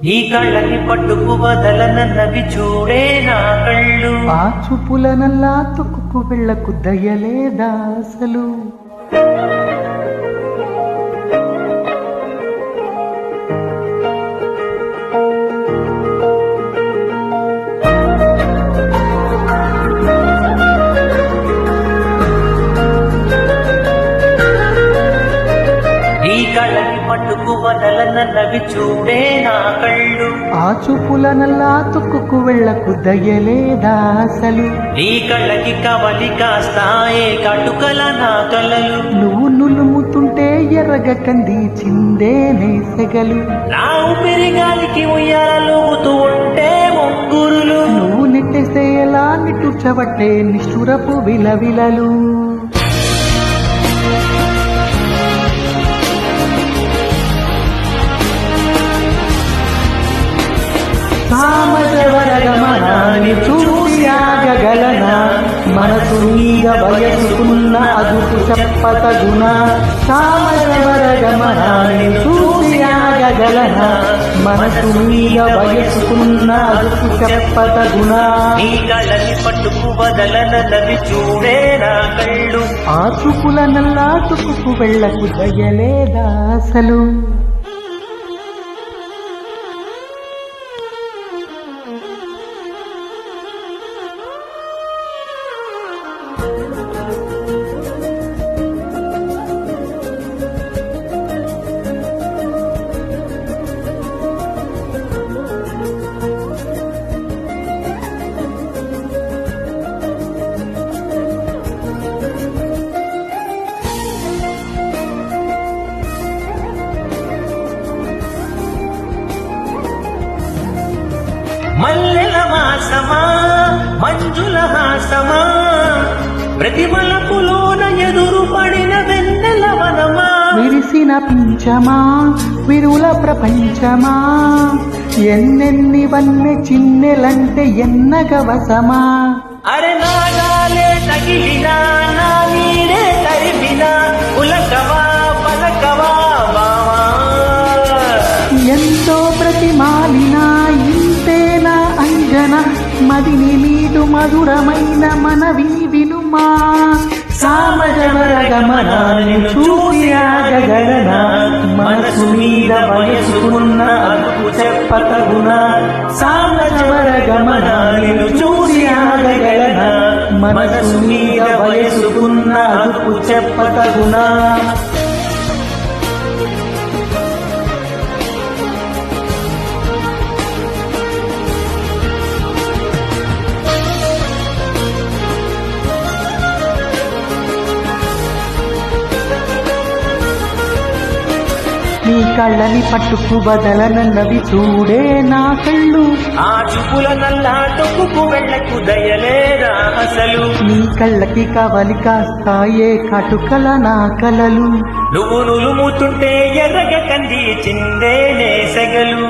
నీ కళ్ళని పట్టుకు వదలనన్నవి చూడే నా కళ్ళు. ఆ చూపులనల్లా తుక్కు వెళ్ళకు దయలేదా అసలు. కళ్ళని పట్టుకు వదలనన్నవి చూడే నా కళ్ళు. ఆ చూపులనల్లా తుక్కు వెళ్ళకు దయలేదా అసలు. నీ కళ్ళకి కవలి కాస్తాయే కటుకల నా కలలు. నువ్వు నులుముతుంటే ఎర్రగ కంది చిందే నేసెగలు. నా ఊపిరి గాలికి ఉయ్యాలూగుతూ ఉంటే మొంగురులు. నువ్వు నెట్టేస్తే ఎలా నిట్టూర్చబట్టే నిష్ఠురపు విలవిలలు. సామజవరగమనాన్ని చూసి ఆగగలనా, మనసు మీద వయసుకున్న అదుపు చెప్పతగున. సామజవరగమనాన్ని చూసి ఆగగలనా, మనసు మీద వయసుకున్న అదుపు చెప్పతగున. నీ కళ్ళని పట్టుకు వదలనన్నవి చూడే నా కళ్ళు. ఆ చూపులనల్లా తుక్కు వెళ్ళకు దయలేదా అసలు. మల్లెల మాసమా మంజుల హాసమా, ప్రతి మలపులోన ఎదురు పడిన వెన్నెల వనమా. విరిసిన పించమా విరుల ప్రపంచమా, ఎన్నెన్ని వన్నె చిన్నెలంటే ఎన్నగవసమా. అరే నాగాలే తగిలినా నా నీడే తరిపినా, ఉలకవా పలకవా బావా. ఎంతో ప్రతిమాలినా ఇంతేనా అంజన, మదిని మీదు మధురమైన మనవిని వినుమా. సామజవరగమనాన్ని చూసి ఆగగలనా, మనసు మీద వయసుకున్న అదుపు చెప్పతగున. సామజవరగమనాన్ని చూసి ఆగగలనా, మనసు మీద వయసుకున్న అదుపు చెప్పతగున. నీ కళ్ళని పట్టుకు బదలనన్నవి చూడే నా కళ్ళు. ఆ చూపుల నల్లా తొక్కుకు వెళ్ళకు దయలేదా అసలు. నీ కళ్ళకి కవలి కాస్తాయే కటుకల నా కలలు. నువ్వు నులుముతుంటే ఎర్రగ కంది చిందే నేసెగలు.